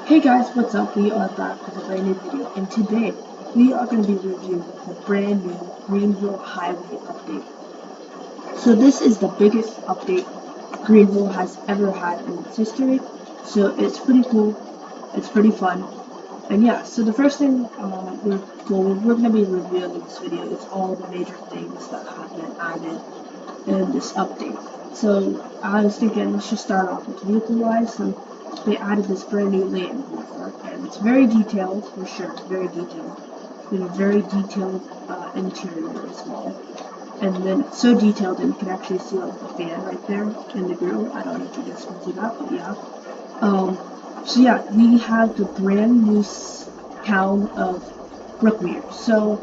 Hey guys, what's up? We are back with a brand new video, and today we are going to be reviewing the brand new Greenville Highway update. So this is the biggest update Greenville has ever had in its history, so it's pretty cool, it's pretty fun, and yeah, so the first thing we're going to be reviewing in this video is all the major things that have been added in this update. So I was thinking let's just start off with vehicle-wise. So they added this brand new lane buffer, and it's very detailed for sure, very detailed. With a very detailed interior as well. And then it's so detailed that you can actually see like the fan right there in the grill. I don't know if you guys can see that, but yeah. So yeah, we have the brand new town of Brookmere. So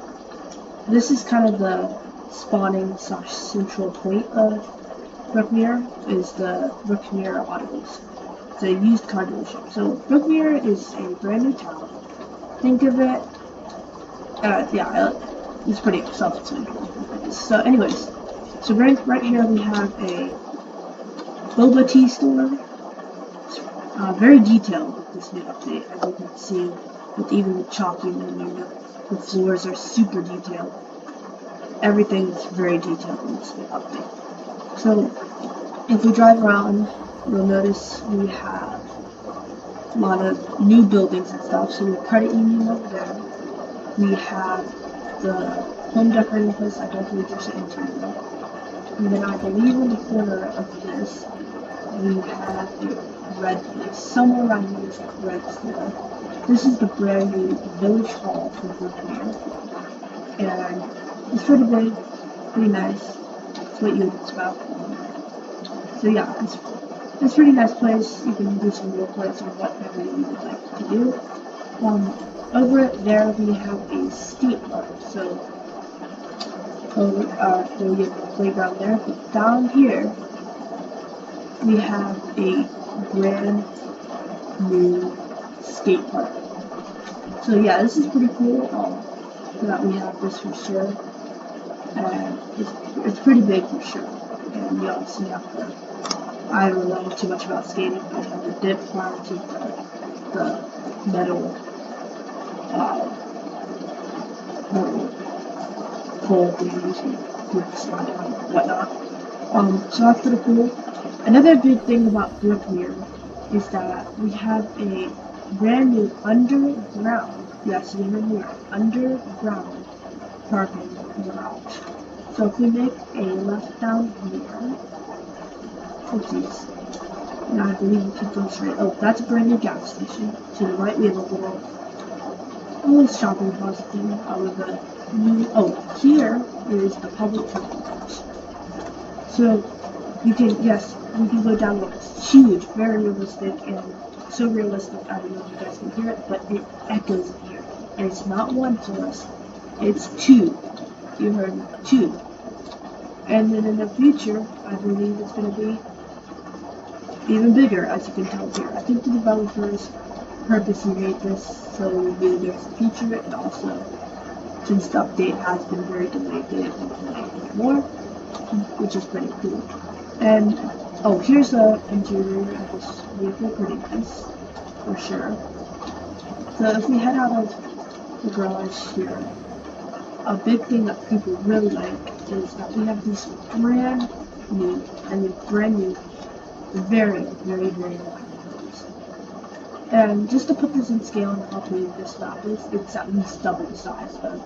this is kind of the spawning / central point of Brookmere is the Brookmere Autos. It's a used car dealership. So Brookmere is a brand new town. Think of it, it's pretty self-explanatory. So anyways, so right here we have a boba tea store. It's very detailed with this new update, as you can see, with even the chalking menu. The floors are super detailed. Everything is very detailed in this new update. So if we drive around, you'll notice we have a lot of new buildings and stuff. So we have credit union over there. We have the home decorating place. I don't believe there's an interior. And then I believe in the corner of this, we have a red place. Somewhere around here there's a red store. This is the brand new Village Hall for Brookmere. And it's pretty big, pretty nice. It's what you would expect. So yeah, it's a pretty nice place. You can do some role plays or whatever you would like to do. Over there we have a skate park. So we have a playground there. But down here we have a brand new skate park. So yeah, this is pretty cool. That we have this for sure. And it's pretty big for sure. And we obviously have I don't know too much about skating, but we have the dip part to the metal pole things and people slide down and whatnot. So that's pretty cool. Another big thing about Brookmere is that we have a brand new underground, yes, remember, underground parking garage. So if we make a left down here, oopsies, and I believe we can go straight. Oh, that's a brand new gas station. To the right we have a little shopping plaza thing with a new, here is the public parking garage. So you can, yes, we can go down there. It's huge, very realistic, and so realistic, I don't know if you guys can hear it, but it echoes in here. And it's not one tourist, it's two. You heard me, two. And then in the future, I believe it's going to be even bigger, as you can tell here. I think the developers purposely made this so maybe there's a future, and also, since the update has been very delayed, they didn't delay it more, which is pretty cool. And here's the interior of this vehicle, pretty nice, for sure. So if we head out of the garage here, a big thing that people really like is that we have these brand new, very, very, very wide windows. And just to put this in scale and how big this map is, it's at least double the size of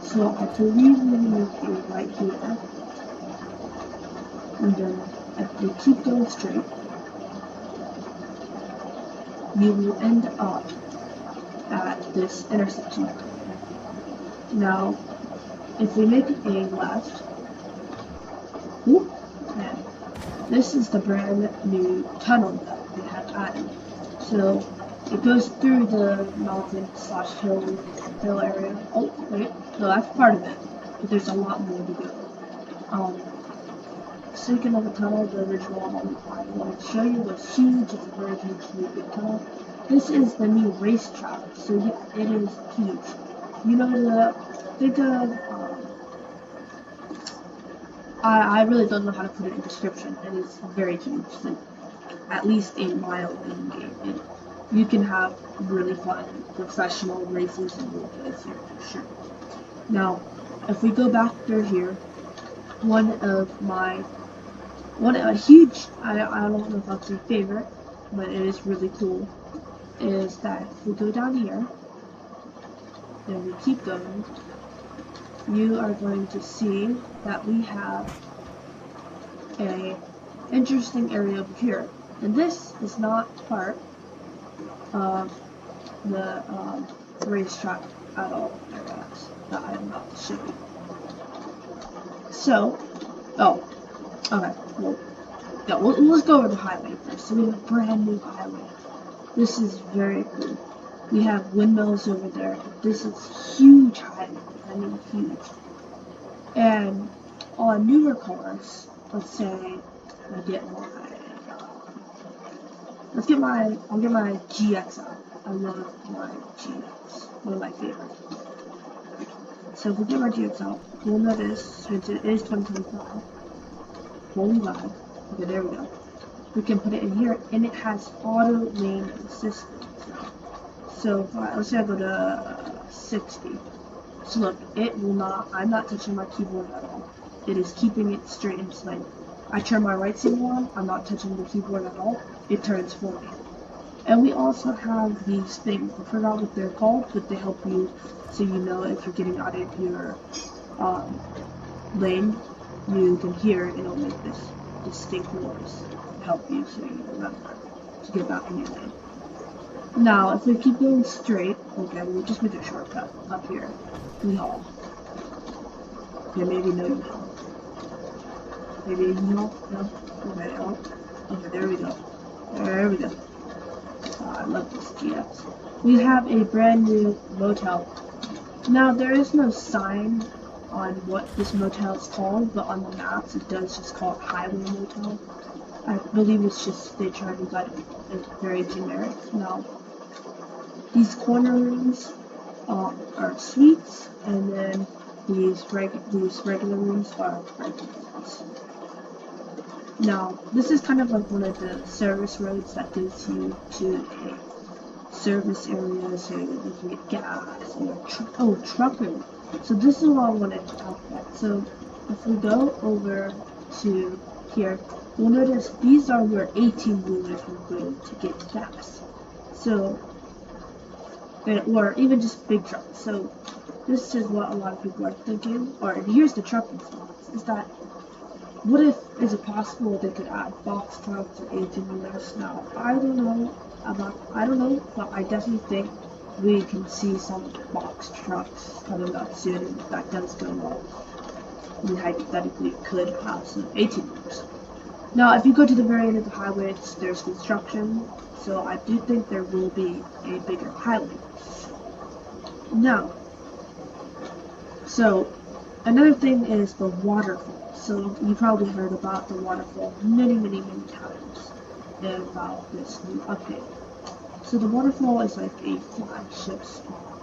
So I believe we're going to be right here. And then if we keep going straight, you will end up at this intersection. Now, if we make a left, and this is the brand new tunnel that we have added. So it goes through the mountain / hill area. Oh wait, no, that's part of it, but there's a lot more to go. Speaking of the tunnel, the original one I wanted to show you was huge. It's a very huge, big tunnel. This is the new racetrack, so yeah, it is huge. You know, think of, I really don't know how to put it in description. It is very huge. So at least a mile in game. And you can have really fun professional races and roleplays here for sure. Now, if we go back through here, a huge, I don't know if I'll say favorite, but it is really cool, is that if we go down here, and we keep going, you are going to see that we have a interesting area over here. And this is not part of the racetrack at all, that I am about to show you. So, okay, well, yeah, let's go over the highway first. So we have a brand new highway. This is very cool. We have windmills over there. This is huge highway. I mean huge. And on newer cars, let's say I get I'll get my GX out. I love my GX. One of my favorites. So if we get our GX out, we'll notice, since it is 2025, holy God, okay, there we go. We can put it in here, and it has auto lane assistance. So let's say I go to 60. So look, it will not, I'm not touching my keyboard at all. It is keeping it straight in its lane. I turn my right signal on, I'm not touching the keyboard at all. It turns for me. And we also have these things, I forgot what they're called, but they help you so you know if you're getting out of your lane, you can hear it, it'll make this distinct noise to help you so you remember to get back in your lane. Now, if we keep going straight, okay, we'll just make a shortcut up here. We haul. Okay, maybe no haul. Maybe no? No? Okay, oh. Okay, there we go. There we go. I love this GX. We have a brand new motel. Now, there is no sign on what this motel is called, but on the maps it does just call it Highway Motel. I believe it's just they try to get it very generic. Now, these corner rooms are suites, and then these regular rooms are regular rooms. Now, this is kind of like one of the service roads that gives you to a service area so you can get gas or trucker. So this is what I wanted to talk about. So if we go over to here, you'll notice these are where 18-wheelers will go to get gas. So, or even just big trucks. So this is what a lot of people are thinking, or here's the trucking spots, is that what if, is it possible they could add box trucks or 18-wheelers? Now, I don't know, but I definitely think we can see some box trucks coming up soon, and if that does go well, we hypothetically could have some 18-wheelers. Now, if you go to the very end of the highway, there's construction, so I do think there will be a bigger highway. Now, so another thing is the waterfall. So you probably heard about the waterfall many times and about this new update. So the waterfall is like a flagship spot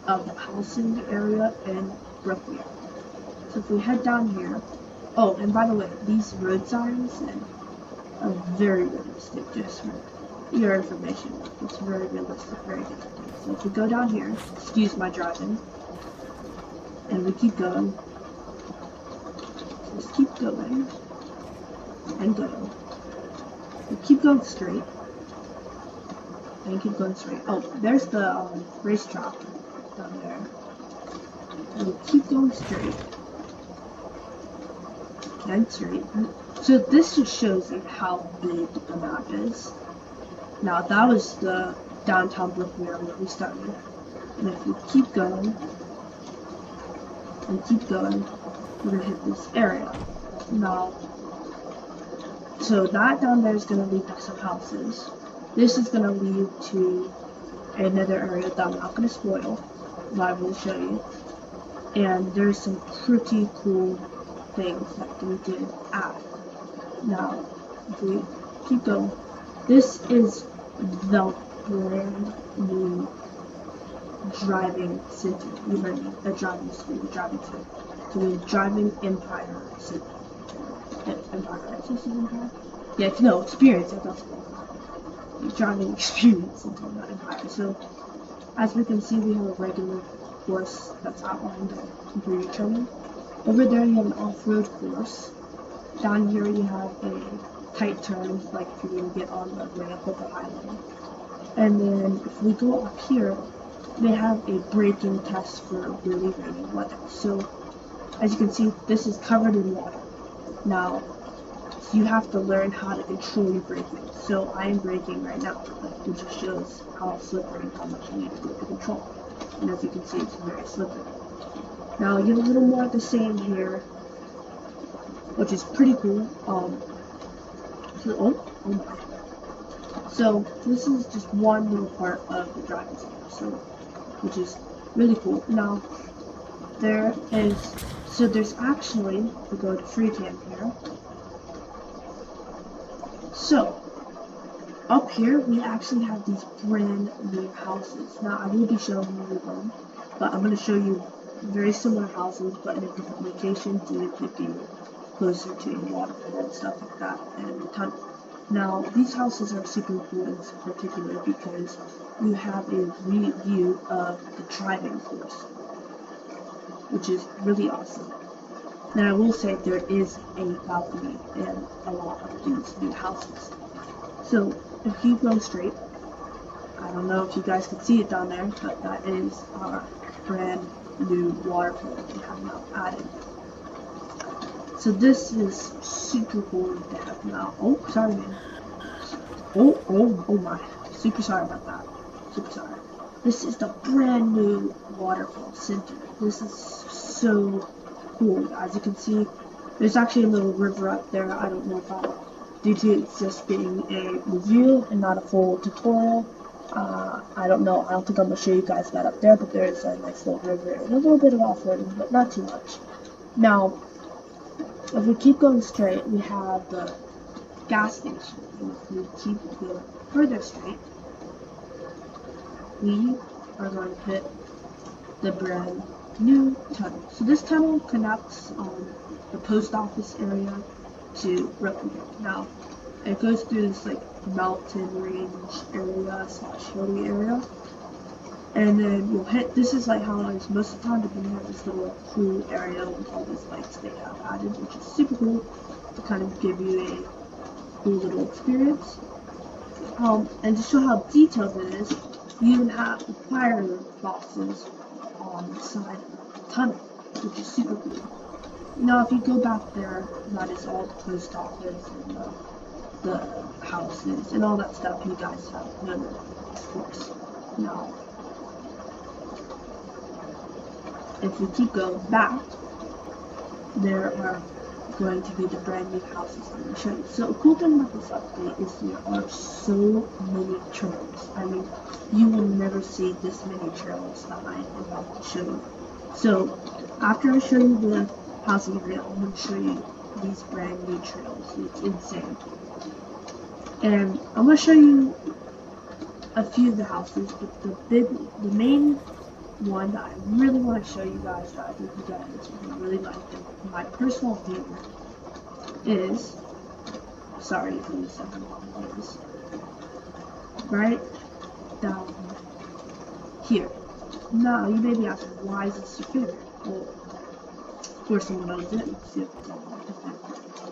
of the housing area in Brooklyn. So if we head down here, oh, and by the way, these road signs are very realistic, just for your information. It's very realistic, very good. So if we go down here, excuse my driving, and we keep going, just keep going, and going. We keep going straight, and keep going straight. Oh, there's the racetrack down there. And we keep going straight, and straight. So this just shows you how big the map is. Now that was the downtown Brooklyn area where we started. And if we keep going, and keep going, we're gonna hit this area. Now, so that down there is gonna lead to some houses. This is gonna lead to another area that I'm not gonna spoil, but I will show you. And there's some pretty cool things that we did add. Now, if we keep going, this is the brand new driving city. You heard me, the driving city, the driving city. So the driving empire city. Empire, right? This is empire? Yeah, no, experience, that's what driving experience into that empire. So, as we can see, we have a regular course that's outlined through your training. Over there, you have an off-road course. Down here, you have a tight turn, like if you're going to get on the ramp of the highway. And then if we go up here, they have a braking test for really rainy weather. So, as you can see, this is covered in water. Now, you have to learn how to control your braking. So I am braking right now, which just shows how slippery and how much you need to do to control. And as you can see, it's very slippery. Now you have a little more of the same here, which is pretty cool. Oh my. So this is just one little part of the driving center, so which is really cool. Now there's actually, if we go to free cam here. So up here, we actually have these brand new houses. Now, I will be showing you them, but I'm going to show you very similar houses, but in a different location to keep you closer to your waterfall and stuff like that, and the tunnel. Now, these houses are super cool in particular because you have a view of the driving course, which is really awesome. Now, I will say there is a balcony in a lot of these new houses. So, if you go straight, I don't know if you guys can see it down there, but that is our brand new waterfall that we have now added. So this is super cool to have now. Oh, sorry, man. Oh my. Super sorry about that. Super sorry. This is the brand new waterfall center. This is so cool. As you can see, there's actually a little river up there. I don't know if due to it's just being a review and not a full tutorial. I don't know. I don't think I'm going to show you guys that up there, but there's a nice little river and a little bit of off-roading, but not too much. Now, if we keep going straight, we have the gas station. And if we keep going further straight, we are going to hit the brand new tunnel. So this tunnel connects the post office area to Greenville. Now, it goes through this like mountain range area / hilly area, and then you'll hit. This is like how it is most of the time, but then you have this little cool area with all these lights they have added, which is super cool to kind of give you a cool little experience. And to show how detailed it is, you even have fire boxes on the side of the tunnel, which is super cool. Now, if you go back there, that is all the post office and the houses and all that stuff you guys have known, of course. Now, if we keep going back, there are going to be the brand new houses I'm going to show you. So, a cool thing about this update is there are so many trails. I mean, you will never see this many trails that I am about to show you. So, after I show you the housing area, I'm going to show you these brand new trails. It's insane. And I'm going to show you a few of the houses, but the main one that I really want to show you guys that I think you guys would really like, and my personal favorite is, sorry for the second one, is right down here. Now, you may be asking, why is this your favorite? Well, of course someone owns it, and see if it's all different.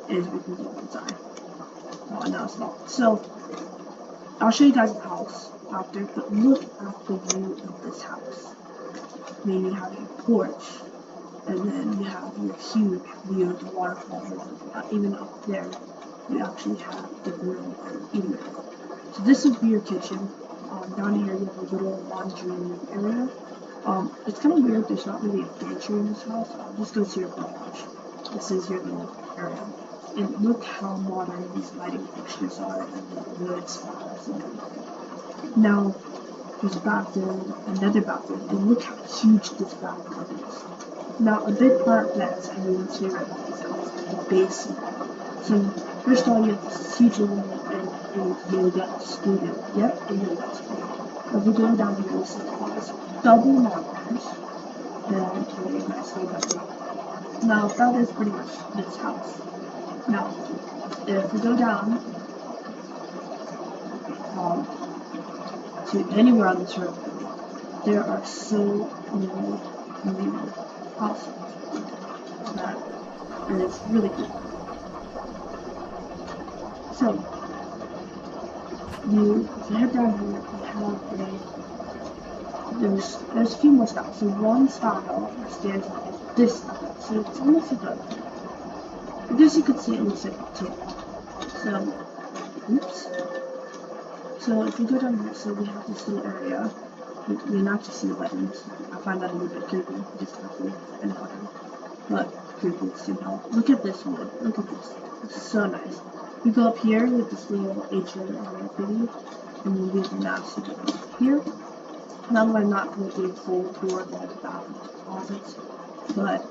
Is we can go inside. Oh, no, it's not. So, I'll show you guys the house after, but look at the view of this house. I mean, you have your porch, and then you have your huge view of the waterfall. Even up there, you actually have the grill and eating area. So this would be your kitchen. Down here, you have a little laundry area. It's kind of weird. There's not really a pantry in this house. Just go to your garage. This is your little area. And look how modern these lighting fixtures are and the wood slabs and everything. Now, there's a bathroom, another bathroom, and look how huge this bathroom is. Now, a big part that's really favorite about this house is the basement. So, first of all, you have this huge living room and a yoga studio. Yep, a yoga studio. If we go down here, this is double monitors, and very nice yoga. Now, that is pretty much this house. Now, if we go down, um, to anywhere on this road. There are so many new houses that it is really cool. So if you head down here, you have there's a few more styles. So one style stands out is this style. So it's almost like I guess you could say it looks like a tail. So, oops. So if you go down here, so we have this little area. You're not just see the buttons. I find that a little bit creepy, just quickly and fun. But creepy somehow. Look at this wood. Look at this. It's so nice. You go up here with this little ancient area thingy, and you leave the maps you go up here. Now we're not going to do a full tour of all the closets, but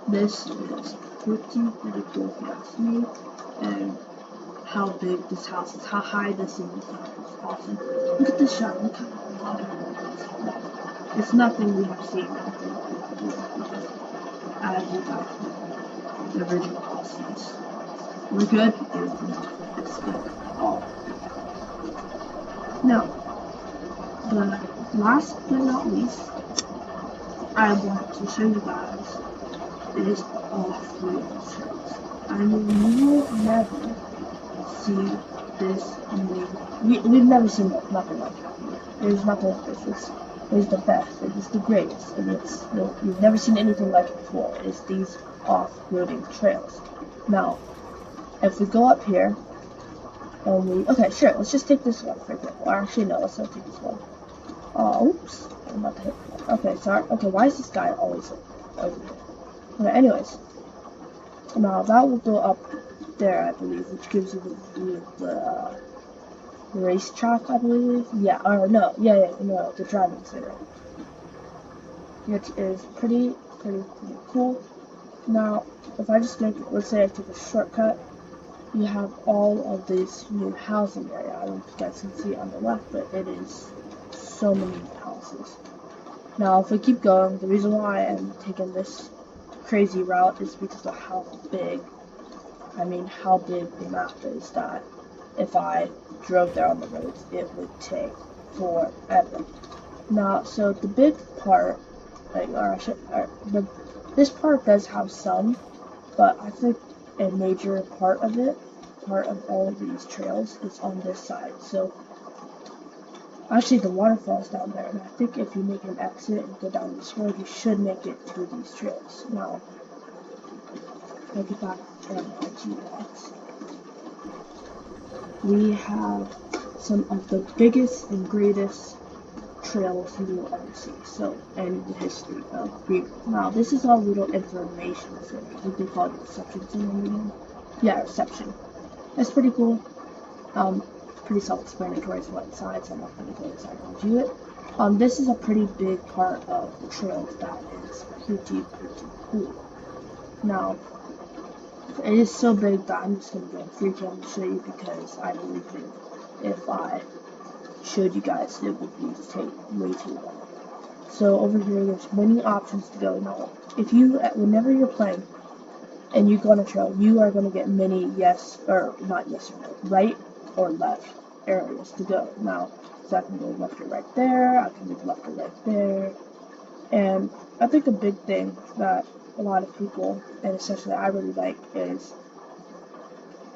this is pretty cool if you ask me. And how big this house is, how high this is awesome. Look at this shot, look how it's nothing we have seen as you guys know, the original houses. We're good? It's good. Oh. Now, the last but not least, I want to show you guys is off-road trips. I mean, you will never see this many. We've never seen nothing like it. There's nothing like this. It is the best. It is the greatest. And you've never seen anything like it before. It is these off-roading trails. Now, if we go up here, and okay, sure, let's just take this one for example. Or actually, no, let's not take this one. Oh, oops. I'm about to hit. Okay, sorry. Okay, why is this guy always over here? Okay, anyways. Now, that will go up there, I believe, which gives you the view of the racetrack, I believe. Yeah, or no, no, the driving center. Which is pretty cool. Now, if I just make, let's say I take a shortcut, you have all of this new housing area. I don't know if you guys can see it on the left, but it is so many houses. Now, if we keep going, the reason why I'm taking this crazy route is because of how big the map is, that if I drove there on the roads, it would take forever. Now, so the big part, this part does have some, but I think a major part of all of these trails is on this side. So, actually the waterfall's down there, and I think if you make an exit and go down this road, you should make it to these trails. Now, I'll get back to you guys. We have some of the biggest and greatest trails you will ever see, so, in the history of Greenville. Now, this is a little information center. I think they call it reception center again. Yeah, reception. That's pretty cool. Pretty self-explanatory as what inside, so I'm not going to go inside and do it. This is a pretty big part of the trails that is pretty cool. Now, it is so big that I'm just going to go free cam to show you, because I really think if I showed you guys, it would take way too long. So over here, there's many options to go. Now, whenever you're playing and you go on a trail, you are going to get many right or left areas to go. Now, so I can go left or right there, I can go left or right there. And I think a big thing that a lot of people, and especially I really like, is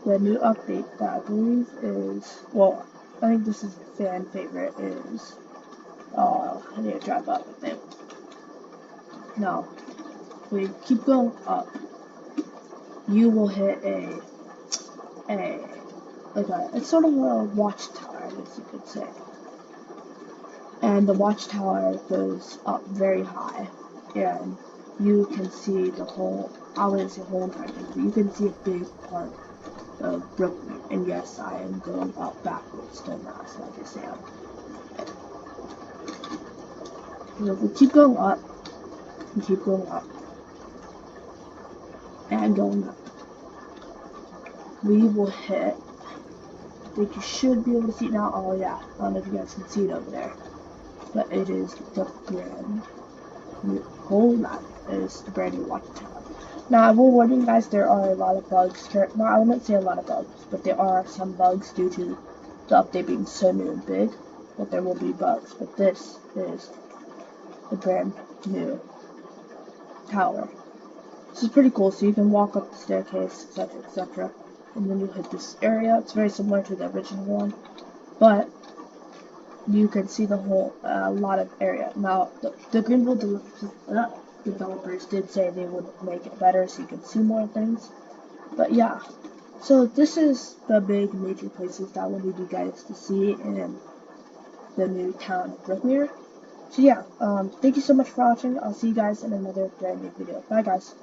the new update that I believe is, well, I think this is a fan favorite, is, I need to drive up with it. Now, we keep going up, you will hit it's sort of a watchtower, I guess you could say. And the watchtower goes up very high, and you can see the whole, I wouldn't say whole entire thing, but you can see a big part of Brooklyn. And yes, I am going up backwards, don't ask, like I said. So if we keep going up, and going up, we will hit, I think you should be able to see it now. Oh yeah, I don't know if you guys can see it over there, but it is the brand new, the brand new watchtower. Now, I will warn you guys, there are a lot of bugs. I wouldn't say a lot of bugs, but there are some bugs due to the update being so new and big that there will be bugs. But this is the brand new tower. This is pretty cool. So you can walk up the staircase, etc., etc., and then you hit this area. It's very similar to the original one, but you can see the whole lot of area. Now, the Greenville developers did say they would make it better so you can see more things. But yeah, so this is the big major places that I wanted you guys to see in the new town of Brookmere. So yeah, thank you so much for watching. I'll see you guys in another brand new video. Bye guys.